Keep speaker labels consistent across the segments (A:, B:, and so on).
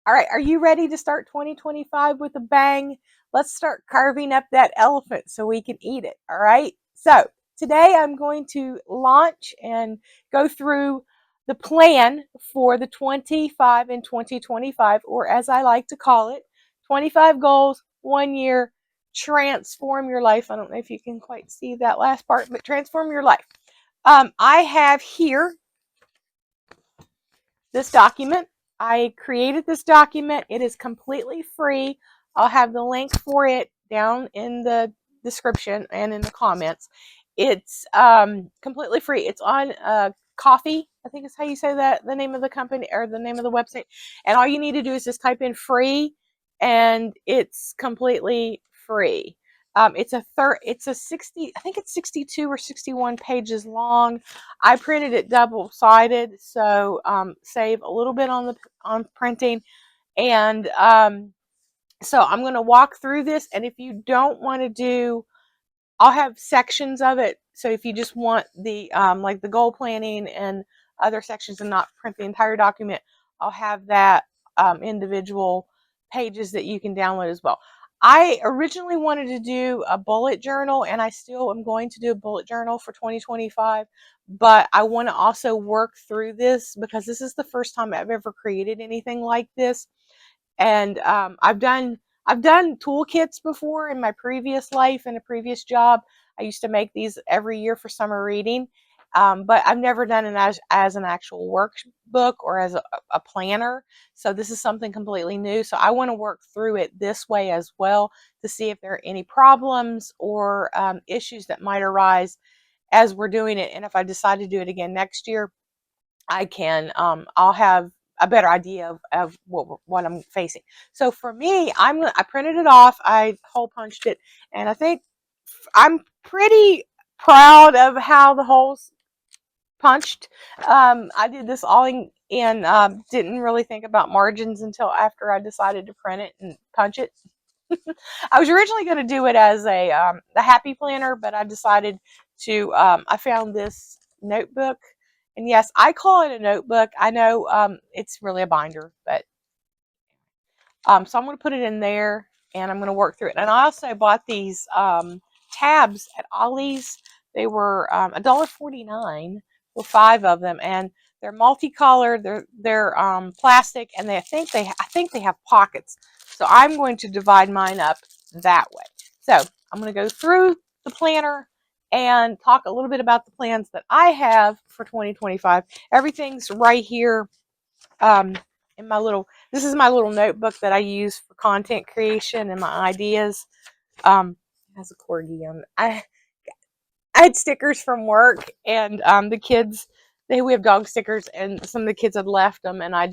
A: All right, are you ready to start 2025 with a bang? Let's start carving up that elephant so we can eat it. All right. So today I'm going to launch and go through the plan for the 25 and 2025, or as I like to call it, 25 goals, 1 year, transform your life. I don't know if you can quite see that last part, but transform your life. I have here this document. I created this document. It is completely free. I'll have the link for it down in the description and in the comments. It's completely free. It's on Coffee, I think is how you say that, the name of the company or the name of the website. And all you need to do is just type in free, and it's completely free. It's a 60, I think it's 62 or 61 pages long. I printed it double-sided, so save a little bit on printing. And so I'm going to walk through this, and if you don't want to do, I'll have sections of it. So if you just want the like the goal planning and other sections and not print the entire document, I'll have that individual pages that you can download as well. I originally wanted to do a bullet journal, and I still am going to do a bullet journal for 2025, but I want to also work through this because this is the first time I've ever created anything like this. And I've done toolkits before in my previous life and a previous job. I used to make these every year for summer reading, but I've never done it as an actual workbook or as a planner. So this is something completely new. So I want to work through it this way as well to see if there are any problems or issues that might arise as we're doing it. And if I decide to do it again next year, I can, I'll have a better idea of what I'm facing. So for me, I printed it off, I hole punched it, and I think I'm pretty proud of how the holes punched. I did this all in didn't really think about margins until after I decided to print it and punch it. I was originally going to do it as a happy planner, but I decided to, I found this notebook. And yes, I call it a notebook. I know it's really a binder, but so I'm going to put it in there and I'm going to work through it. And I also bought these tabs at Ollie's. They were $1.49 for 5 of them, and they're multicolored. They're plastic, and I think they have pockets. So I'm going to divide mine up that way. So I'm going to go through the planner and talk a little bit about the plans that I have for 2025. Everything's right here in my little, this is my little notebook that I use for content creation and my ideas. It has a corgi on it. I had stickers from work, and the kids, we have dog stickers, and some of the kids had left them, and I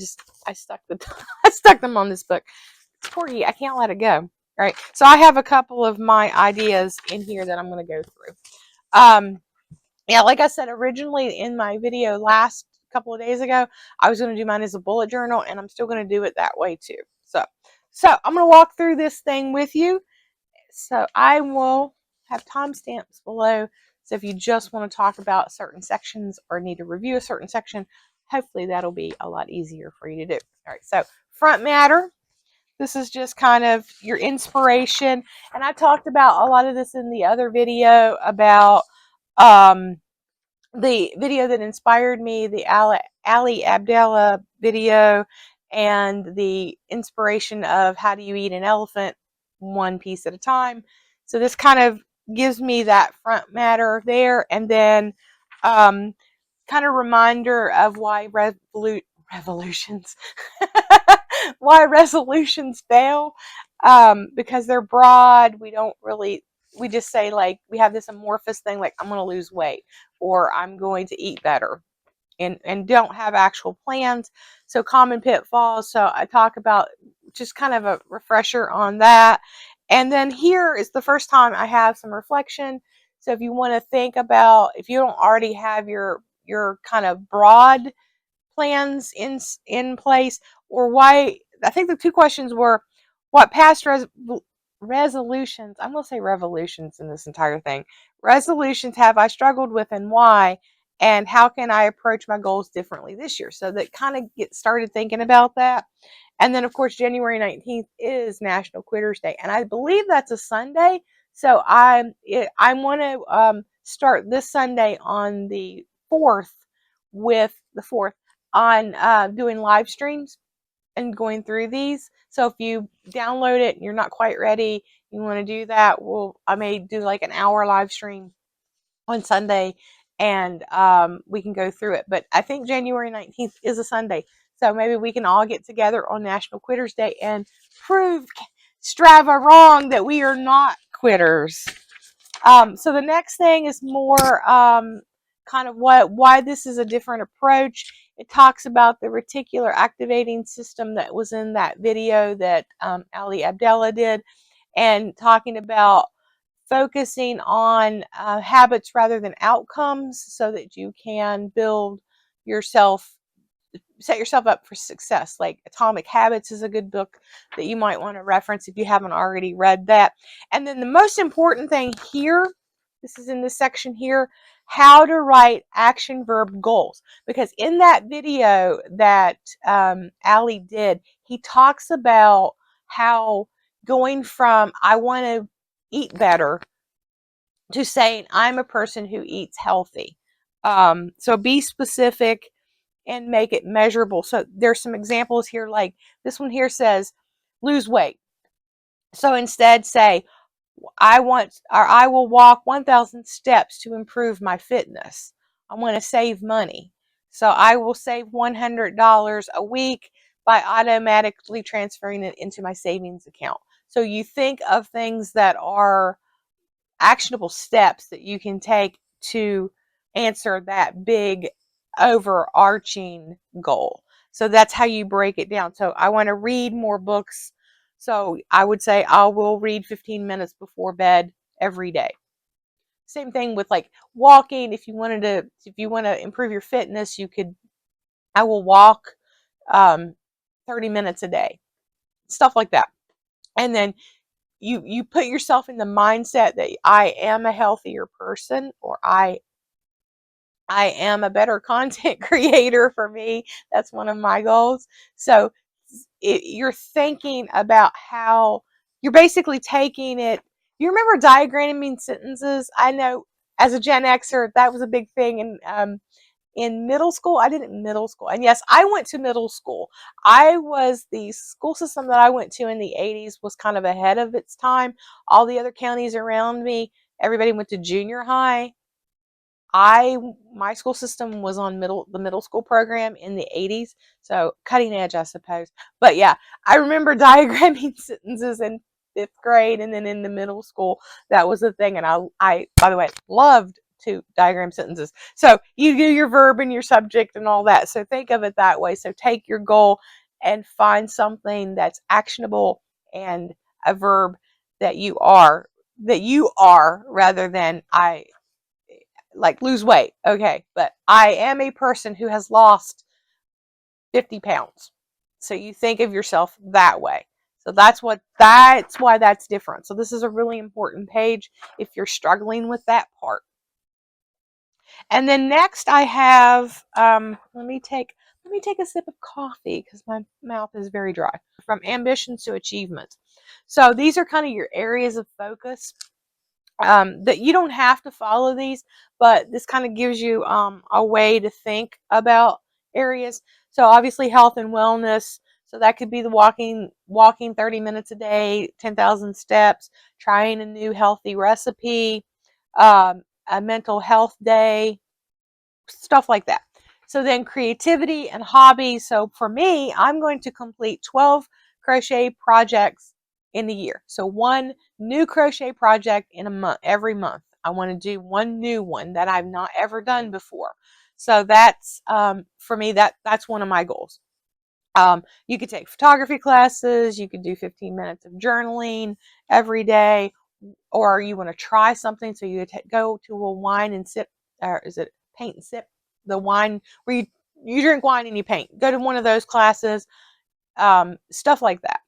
A: stuck I stuck them on this book. It's corgi, I can't let it go. All right, so I have a couple of my ideas in here that I'm going to go through. Yeah, like I said originally in my video last couple of days ago, I was going to do mine as a bullet journal, and I'm still going to do it that way too. So I'm going to walk through this thing with you. So I will have timestamps below. So if you just want to talk about certain sections or need to review a certain section, hopefully that'll be a lot easier for you to do. All right, so front matter. This is just kind of your inspiration. And I talked about a lot of this in the other video about the video that inspired me, the Ali Abdallah video, and the inspiration of how do you eat an elephant one piece at a time. So this kind of gives me that front matter there, and then kind of reminder of why revolutions why resolutions fail, because they're broad. We just say, like, we have this amorphous thing like I'm going to lose weight or I'm going to eat better, and don't have actual plans. So common pitfalls. So I talk about just kind of a refresher on that. And then here is the first time I have some reflection. So if you want to think about, if you don't already have your kind of broad plans in place, or why, I think the two questions were, what past resolutions, I'm going to say revolutions in this entire thing, resolutions have I struggled with and why, and how can I approach my goals differently this year? So that kind of get started thinking about that. And then, of course, January 19th is National Quitters Day, and I believe that's a Sunday. So I want to start this Sunday on the 4th with the 4th on doing live streams and going through these. So if you download it and you're not quite ready, you want to do that, well, I may do like an hour live stream on Sunday, and we can go through it. But I think January 19th is a Sunday. So maybe we can all get together on National Quitters Day and prove Strava wrong that we are not quitters. So the next thing is more kind of why this is a different approach. It talks about the reticular activating system that was in that video that Ali Abdallah did, and talking about focusing on habits rather than outcomes so that you can build yourself, set yourself up for success. Like Atomic Habits is a good book that you might want to reference if you haven't already read that. And then the most important thing here, this is in this section here, how to write action verb goals. Because in that video that Ali did, he talks about how going from I want to eat better to saying I'm a person who eats healthy. So be specific and make it measurable. So there's some examples here, like this one here says lose weight. So instead say I will walk 1,000 steps to improve my fitness. I want to save money. So I will save $100 a week by automatically transferring it into my savings account. So you think of things that are actionable steps that you can take to answer that big overarching goal. So that's how you break it down. So I want to read more books. So I would say I will read 15 minutes before bed every day. Same thing with like walking. If you want to improve your fitness, I will walk 30 minutes a day. Stuff like that. And then you put yourself in the mindset that I am a healthier person, or I am a better content creator. For me, that's one of my goals. So you're thinking about how you're basically taking it. You remember diagramming sentences? I know as a Gen Xer, that was a big thing in middle school. I did it in middle school. And yes, I went to middle school. The school system that I went to in the 80s was kind of ahead of its time. All the other counties around me, everybody went to junior high. My school system was on the middle school program in the 80s, so cutting edge, I suppose. But yeah, I remember diagramming sentences in 5th grade, and then in the middle school, that was the thing. And I by the way, loved to diagram sentences. So you do your verb and your subject and all that. So think of it that way. So take your goal and find something that's actionable and a verb that you are rather than I like lose weight. Okay, but I am a person who has lost 50 pounds. So you think of yourself that way. So that's why that's different. So this is a really important page if you're struggling with that part. And then next I have let me take a sip of coffee because my mouth is very dry. From ambitions to achievements. So these are kind of your areas of focus. That you don't have to follow these, but this kind of gives you a way to think about areas. So obviously health and wellness. So that could be the walking 30 minutes a day, 10,000 steps, trying a new healthy recipe, a mental health day, stuff like that. So then creativity and hobbies. So for me, I'm going to complete 12 crochet projects in the year. So one new crochet project in a month, every month. I want to do one new one that I've not ever done before. So that's for me, that's one of my goals. You could take photography classes. You could do 15 minutes of journaling every day, or you want to try something. So you go to a wine and sip, or is it paint and sip? The wine where you drink wine and you paint. Go to one of those classes, stuff like that.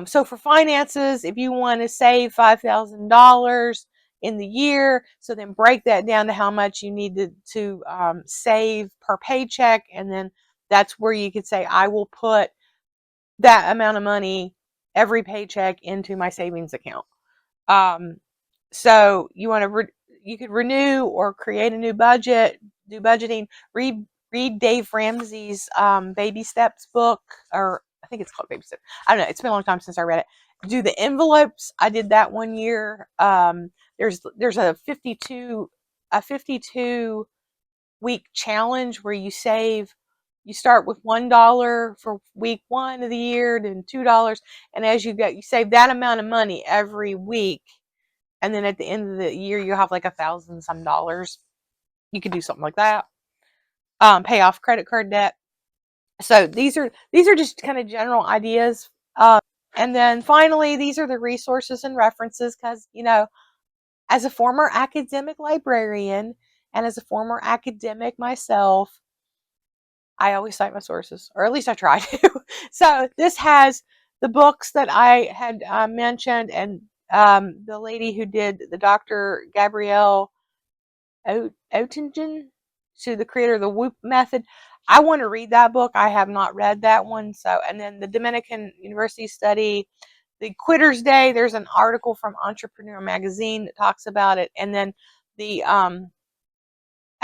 A: So for finances, if you want to save $5,000 in the year. So then break that down to how much you need to save per paycheck. And then that's where you could say, I will put that amount of money every paycheck into my savings account. So you want to you could renew or create a new budget, do budgeting, read Dave Ramsey's Baby Steps book, or I think it's called Baby Steps. I don't know. It's been a long time since I read it. Do the envelopes. I did that one year. There's a 52 week challenge where you save. You start with $1 for week 1 of the year, then $2, and as you go, you save that amount of money every week, and then at the end of the year, you have like $1,000 some dollars. You could do something like that. Pay off credit card debt. So these are just kind of general ideas. And then finally, these are the resources and references because, as a former academic librarian and as a former academic myself, I always cite my sources, or at least I try to. So this has the books that I had mentioned, and the lady who did the Dr. Gabrielle Oettingen, to the creator of the Whoop Method. I want to read that book. I have not read that one. So, and then the Dominican University study, the Quitter's Day. There's an article from Entrepreneur Magazine that talks about it, and then the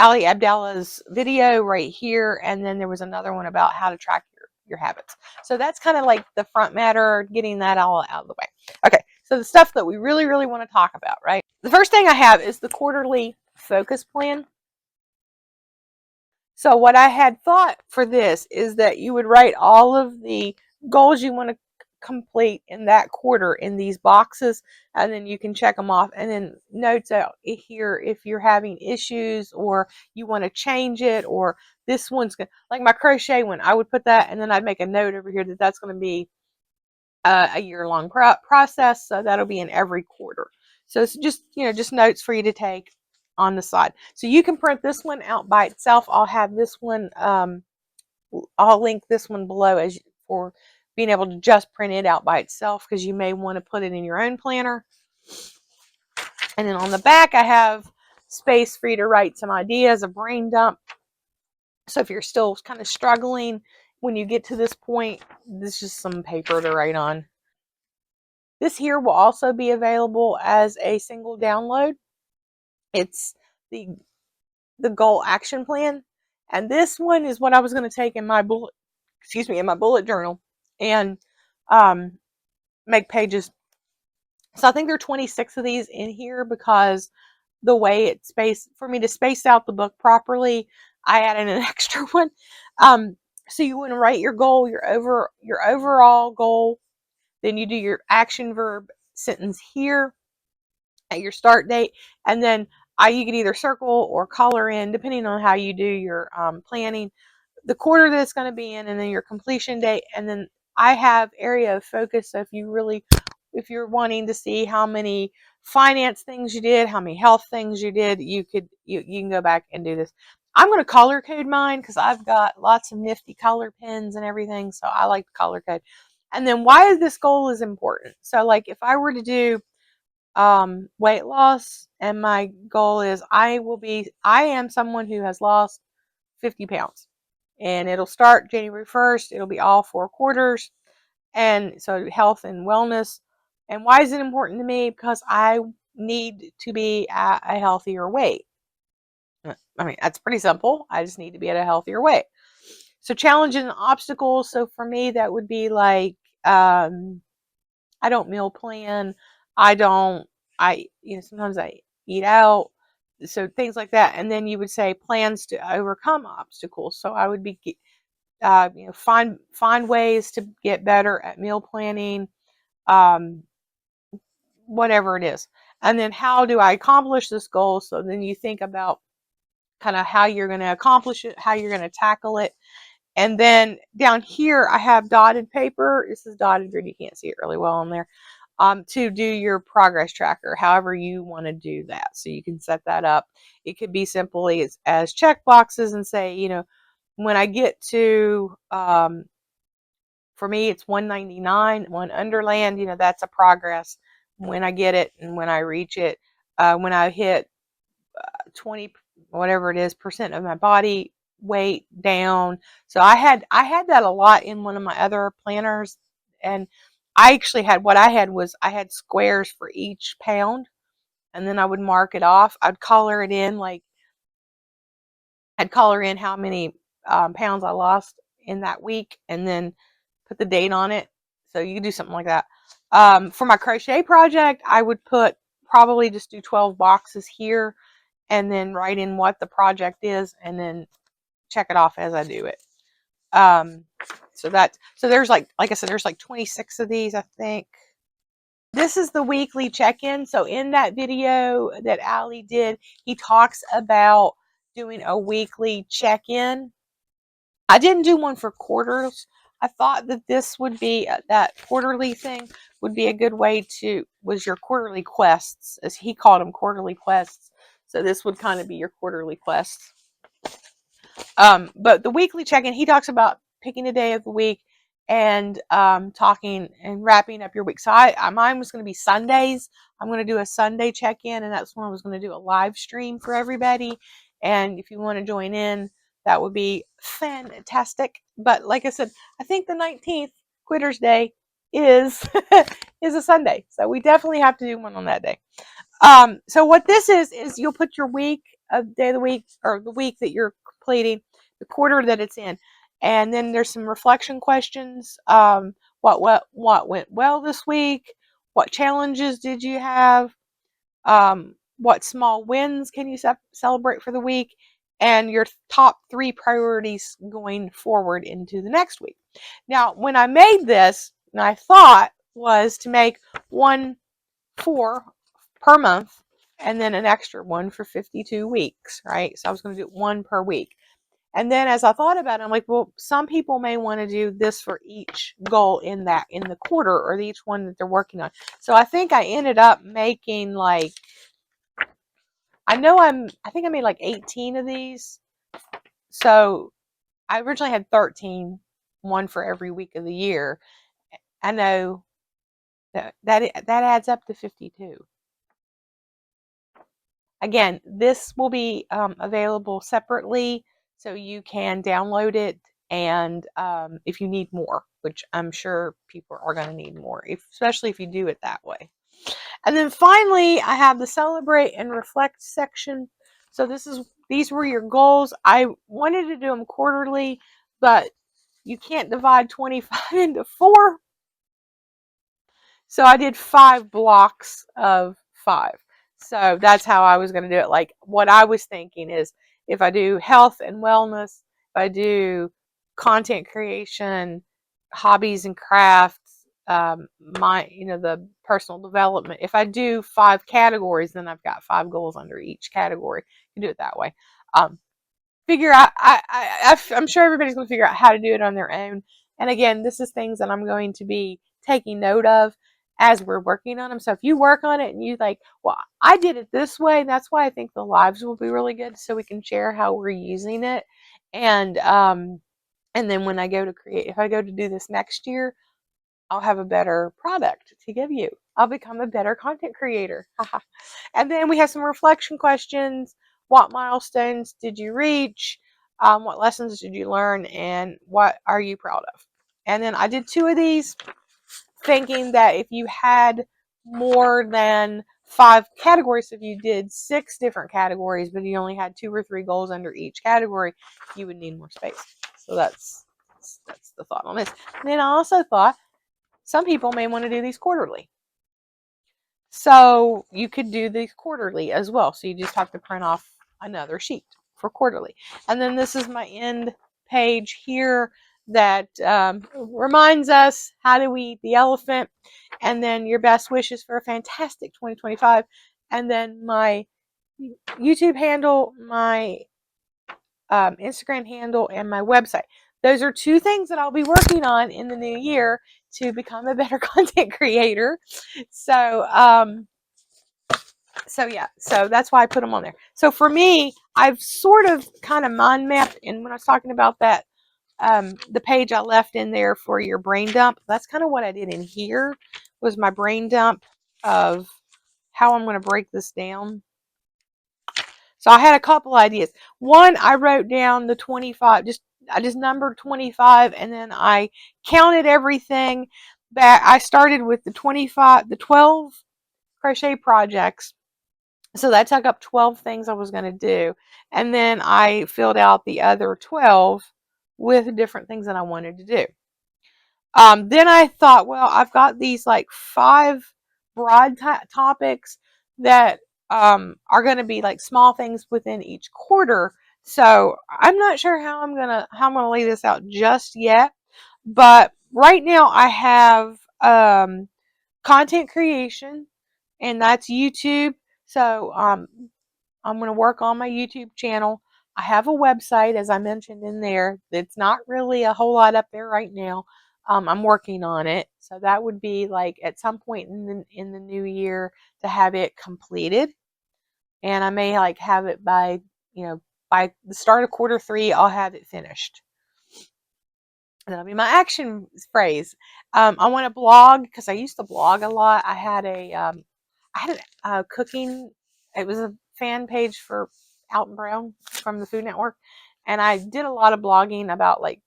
A: Ali Abdallah's video right here, and then there was another one about how to track your habits. So that's kind of like the front matter, getting that all out of the way. Okay, so the stuff that we really, really want to talk about, right? The first thing I have is the quarterly focus plan. So what I had thought for this is that you would write all of the goals you want to complete in that quarter in these boxes, and then you can check them off, and then notes out here if you're having issues or you want to change it, or this one's going to, like my crochet one, I would put that, and then I'd make a note over here that that's going to be a year-long process, so that'll be in every quarter. So it's just, just notes for you to take on the side. So you can print this one out by itself. I'll have this one, I'll link this one below for being able to just print it out by itself, because you may want to put it in your own planner. And then on the back, I have space for you to write some ideas, a brain dump. So if you're still kind of struggling when you get to this point, this is just some paper to write on. This here will also be available as a single download. It's the goal action plan. And this one is what I was going to take in my bullet journal and make pages. So I think there are 26 of these in here, because the way it's spaced, for me to space out the book properly, I added an extra one. So you want to write your goal, your overall goal. Then you do your action verb sentence here at your start date, and then you can either circle or color in, depending on how you do your planning, the quarter that it's going to be in, and then your completion date. And then I have area of focus. So if you're wanting to see how many finance things you did, how many health things you did, you can go back and do this. I'm going to color code mine because I've got lots of nifty color pens and everything, so I like the color code. And then why this goal is important. So like if I were to do weight loss, and my goal is I am someone who has lost 50 pounds, and it'll start January 1st. It'll be all 4 quarters. And so health and wellness. And why is it important to me? Because I need to be at a healthier weight. I mean, that's pretty simple. I just need to be at a healthier weight. So challenges and obstacles. So for me, that would be like, I don't meal plan. Sometimes I eat out. So things like that. And then you would say plans to overcome obstacles. So I would be, find ways to get better at meal planning, whatever it is. And then how do I accomplish this goal? So then you think about kind of how you're going to accomplish it, how you're going to tackle it. And then down here, I have dotted paper. This is dotted grid. You can't see it really well on there. To do your progress tracker, however you want to do that. So you can set that up. It could be simply as check boxes and say, when I get to, for me, it's 199, one underland, that's a progress when I get it and when I reach it. when I hit 20, whatever it is, percent of my body weight down. So I had that a lot in one of my other planners. And I actually had, what I had was I had squares for each pound, and then I would mark it off. I'd color it in, like I'd color in how many pounds I lost in that week, and then put the date on it. So you could do something like that. For my crochet project, I would probably just do 12 boxes here, and then write in what the project is, and then check it off as I do it. So there's like I said, there's like 26 of these, I think. This is the weekly check-in. So in that video that Ali did, he talks about doing a weekly check-in. I didn't do one for quarters. I thought that this would be, that quarterly thing would be a good way was your quarterly quests, as he called them, quarterly quests. So this would kind of be your quarterly quests. But the weekly check-in, he talks about picking a day of the week and talking and wrapping up your week. So mine was going to be Sundays. I'm going to do a Sunday check-in, and that's when I was going to do a live stream for everybody. And if you want to join in, that would be fantastic. But like I said, I think the 19th, Quitter's Day, is is a Sunday. So we definitely have to do one on that day. So what this is you'll put your week, day of the week, or the week that you're completing, the quarter that it's in, and then there's some reflection questions. What went well this week? What challenges did you have? What small wins can you celebrate for the week? And your top 3 priorities going forward into the next week. Now, when I made this, my thought was to make 4 per month, and then an extra one for 52 weeks, right? So I was going to do 1 per week. And then as I thought about it, I'm like, well, some people may want to do this for each goal in the quarter, or each one that they're working on. So I think I ended up making like, I think I made like 18 of these. So I originally had 13, one for every week of the year. I know that adds up to 52. Again, this will be available separately, so you can download it, and if you need more, which I'm sure people are going to need more, especially if you do it that way. And then finally, I have the celebrate and reflect section. So these were your goals. I wanted to do them quarterly, but you can't divide 25 into 4. So I did 5 blocks of 5. So that's how I was going to do it. Like, what I was thinking is, if I do health and wellness, if I do content creation, hobbies and crafts, the personal development, if I do 5 categories, then I've got 5 goals under each category. You can do it that way. Figure out, I'm sure everybody's going to figure out how to do it on their own. And again, this is things that I'm going to be taking note of as we're working on them. So if you work on it and you like, well, I did it this way, and that's why I think the lives will be really good, so we can share how we're using it. And then when I go to if I go to do this next year, I'll have a better product to give you. I'll become a better content creator. And then we have some reflection questions. What milestones did you reach? What lessons did you learn? And what are you proud of? And then I did 2 of these, thinking that if you had more than 5 categories, if you did 6 different categories, but you only had 2 or 3 goals under each category, you would need more space. So that's the thought on this. And then I also thought some people may want to do these quarterly. So you could do these quarterly as well. So you just have to print off another sheet for quarterly. And then this is my end page here that reminds us how do we eat the elephant, and then your best wishes for a fantastic 2025, and then my YouTube handle, my Instagram handle, and my website. Those are 2 things that I'll be working on in the new year to become a better content creator. So so that's why I put them on there. So for me, I've sort of kind of mind mapped, and when I was talking about that, the page I left in there for your brain dump, that's kind of what I did in here, was my brain dump of how I'm going to break this down. So I had a couple ideas. One, I wrote down the 25, I just numbered 25, and then I counted everything that I started with the 12 crochet projects. So that took up 12 things I was going to do. And then I filled out the other 12 with different things that I wanted to do. Then I thought, well, I've got these like 5 broad topics that are going to be like small things within each quarter. So I'm not sure how I'm gonna lay this out just yet. But right now I have content creation, and that's YouTube. So I'm going to work on my YouTube channel. I have a website, as I mentioned in there. It's not really a whole lot up there right now. I'm working on it. So that would be like at some point in the new year to have it completed. And I may like have it by, by the start of quarter 3, I'll have it finished. That'll be my action phrase. I want to blog because I used to blog a lot. I had a cooking. It was a fan page for Alton Brown from the Food Network, and I did a lot of blogging about like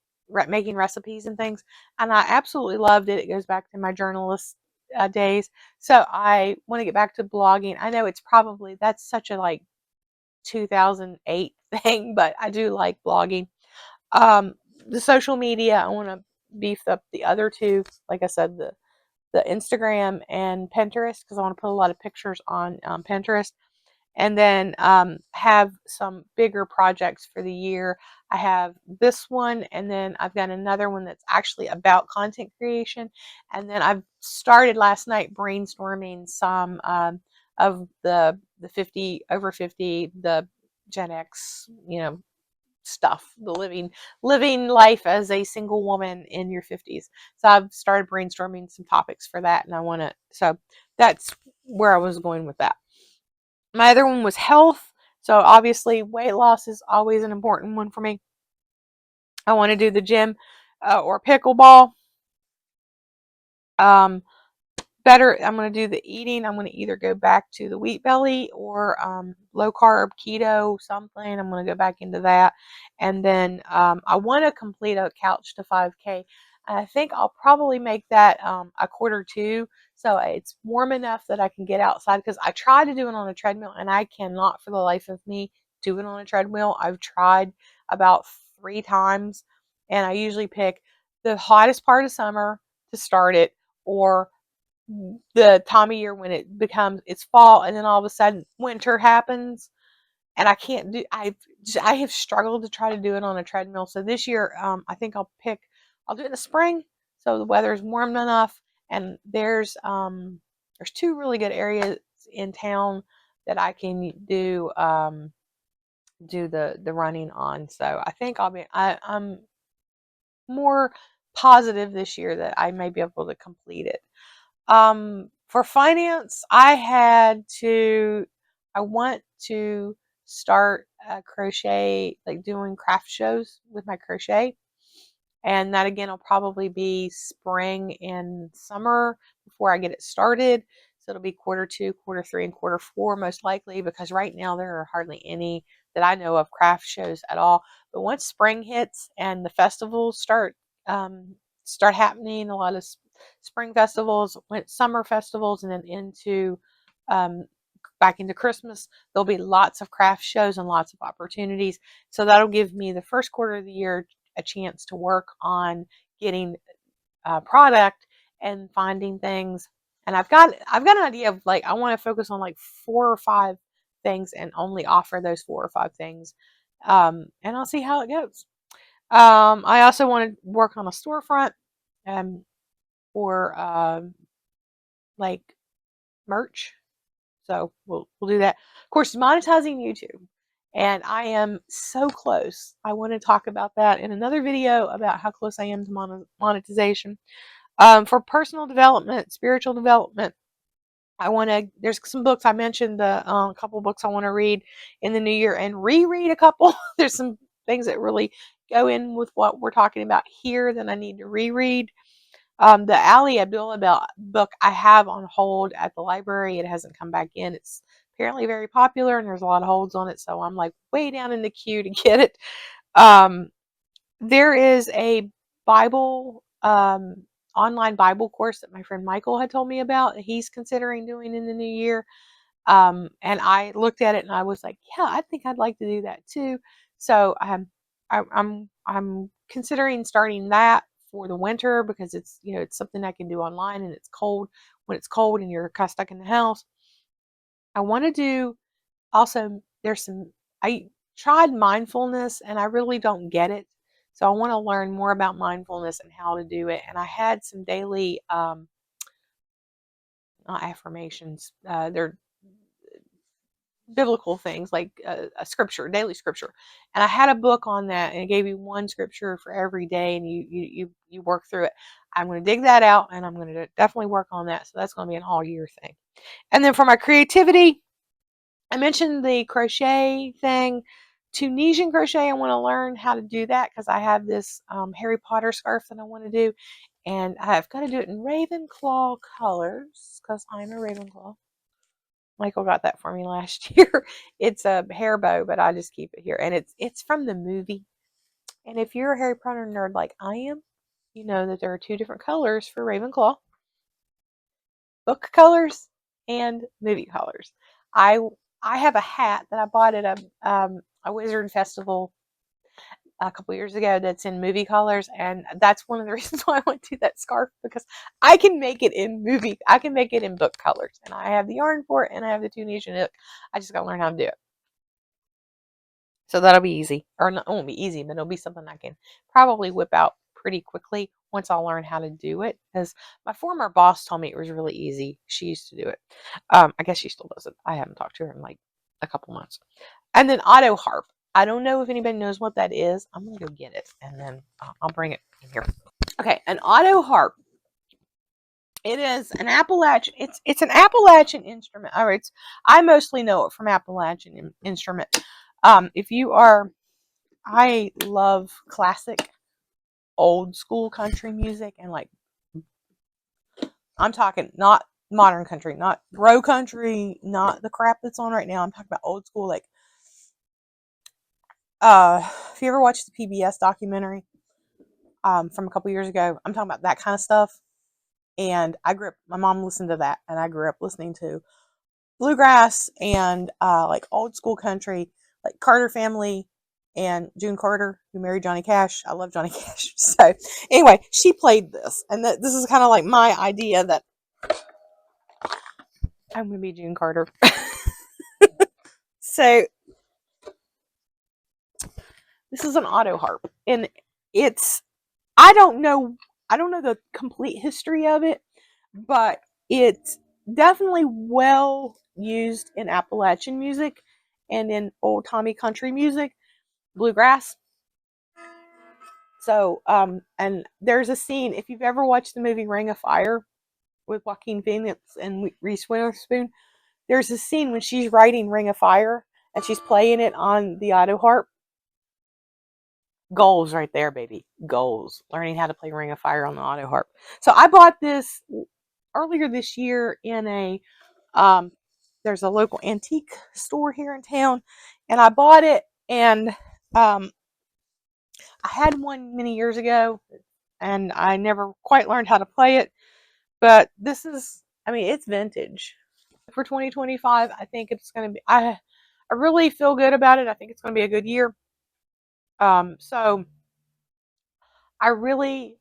A: making recipes and things, and I absolutely loved it. It goes back to my journalist days, so I want to get back to blogging. I know that's such a like 2008 thing, but I do like blogging. The social media, I want to beef up the other two. Like I said, the Instagram and Pinterest, because I want to put a lot of pictures on Pinterest. And then have some bigger projects for the year. I have this one, and then I've got another one that's actually about content creation. And then I've started last night brainstorming some of the 50 over 50, the Gen X, stuff, the living life as a single woman in your 50s. So I've started brainstorming some topics for that, and so that's where I was going with that. My other one was health. So obviously weight loss is always an important one for me. I want to do the gym or pickleball. I'm going to do the eating. I'm going to either go back to the wheat belly or low carb keto something. I'm going to go back into that. And then I want to complete a couch to 5K. I think I'll probably make that a quarter 2. So it's warm enough that I can get outside, because I tried to do it on a treadmill and I cannot for the life of me do it on a treadmill. I've tried about 3 times, and I usually pick the hottest part of summer to start it, or the time of year when it's fall, and then all of a sudden winter happens, and I can't do. I have struggled to try to do it on a treadmill. So this year, I think I'll do it in the spring, so the weather is warm enough. And there's 2 really good areas in town that I can do the running on. So I think I'm more positive this year that I may be able to complete it. For finance, I want to start crochet, like doing craft shows with my crochet. And that again will probably be spring and summer before I get it started. So it'll be quarter 2, quarter 3, and quarter 4 most likely, because right now there are hardly any that I know of craft shows at all. But once spring hits and the festivals start happening, a lot of spring festivals, summer festivals, and then into um, back into Christmas, there'll be lots of craft shows and lots of opportunities. So that'll give me the first quarter of the year a chance to work on getting product and finding things. And I've got an idea of like, I want to focus on like 4 or 5 things and only offer those 4 or 5 things. And I'll see how it goes. I also want to work on a storefront for like merch. So we'll do that. Of course, monetizing YouTube. And I am so close. I want to talk about that in another video about how close I am to monetization. For personal development, spiritual development, there's some books I mentioned, a couple of books I want to read in the new year and reread a couple. There's some things that really go in with what we're talking about here that I need to reread. The Ali Abdullah book I have on hold at the library. It hasn't come back in. It's apparently very popular and there's a lot of holds on it. So I'm like way down in the queue to get it. Um, there is a Bible, online Bible course that my friend Michael had told me about. He's considering doing in the new year. And I looked at it and I was like, yeah, I think I'd like to do that too. So I'm considering starting that for the winter because it's, you know, it's something I can do online and it's cold when it's cold and you're kind of stuck in the house. I want to do also, there's some, I tried mindfulness and I really don't get it. So I want to learn more about mindfulness and how to do it. And I had some daily, not affirmations, they're biblical things like a scripture, daily scripture. And I had a book on that, and it gave you one scripture for every day, and you work through it. I'm going to dig that out, and I'm going to definitely work on that. So that's going to be an all year thing. And then for my creativity, I mentioned the crochet thing. Tunisian crochet, I want to learn how to do that because I have this Harry Potter scarf that I want to do, and I've got to do it in Ravenclaw colors because I'm a Ravenclaw. Michael got that for me last year. It's a hair bow, but I just keep it here. And it's from the movie. And if you're a Harry Potter nerd like I am, you know that there are two different colors for Ravenclaw: book colors and movie colors. I I have a hat that I bought at a wizard festival a couple years ago that's in movie colors, and that's one of the reasons why I went to that scarf because I can make it in I can make it in book colors, and I have the yarn for it, and I have the Tunisian hook. I just got to learn how to do it. So that'll be easy, or not, it won't be easy, but it'll be something I can probably whip out pretty quickly once I learn how to do it. Because my former boss told me it was really easy. She used to do it. I guess she still does it. I haven't talked to her in like a couple months. And then Autoharp. I don't know if anybody knows what that is. I'm gonna go get it, and then I'll bring it in here. Okay, an Autoharp. It is an Appalachian. It's an Appalachian instrument. Or it's I mostly know it from Appalachian instrument. If you are, I love classic, old school country music, and like I'm talking not modern country, not bro country, not the crap that's on right now. I'm talking about old school, like if you ever watched the PBS documentary from a couple years ago, I'm talking about that kind of stuff. And my mom listened to that, and I grew up listening to bluegrass and like old school country, like Carter Family and June Carter, who married Johnny Cash. I love Johnny Cash. So anyway, she played this, and this is kind of like my idea that I'm gonna be June Carter. So this is an Autoharp, and it's I don't know the complete history of it, but it's definitely well used in Appalachian music and in old Tommy country music, bluegrass. So, and there's a scene, if you've ever watched the movie Ring of Fire with Joaquin Phoenix and Reese Witherspoon, there's a scene when she's writing Ring of Fire and she's playing it on the Autoharp. Goals right there, baby. Goals. Learning how to play Ring of Fire on the Autoharp. So I bought this earlier this year in um, there's a local antique store here in town, and I bought it, and I had one many years ago, and I never quite learned how to play it. But this is, I mean, it's vintage for 2025. I think it's going to be. I really feel good about it. I think it's going to be a good year. So I really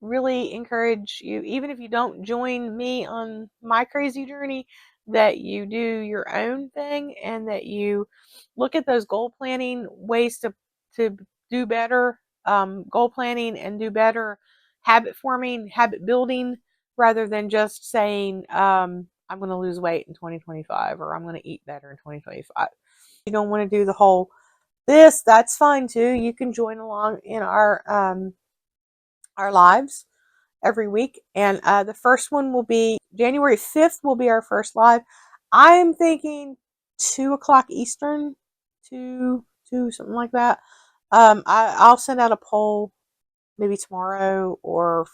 A: encourage you, even if you don't join me on my crazy journey, that you do your own thing and that you look at those goal planning ways to do better, goal planning, and do better habit forming, habit building, rather than just saying, I'm going to lose weight in 2025 or I'm going to eat better in 2025. You don't want to do the whole that's fine too. You can join along in our lives every week. And the first one will be January 5th, will be our first live. I'm thinking 2 o'clock Eastern, something like that. I'll send out a poll maybe tomorrow or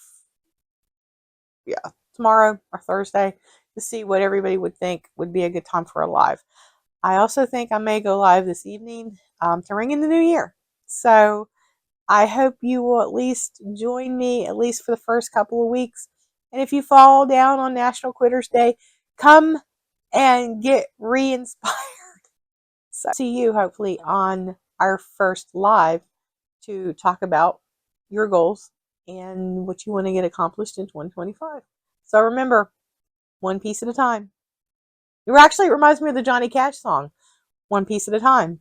A: yeah, tomorrow or Thursday to see what everybody would think would be a good time for a live. I also think I may go live this evening to ring in the new year. So I hope you will at least join me, at least for the first couple of weeks. And if you fall down on National Quitters Day, come and get re-inspired. So see you hopefully on our first live to talk about your goals and what you want to get accomplished in 2025. So remember, one piece at a time. It reminds me of the Johnny Cash song, One Piece at a Time.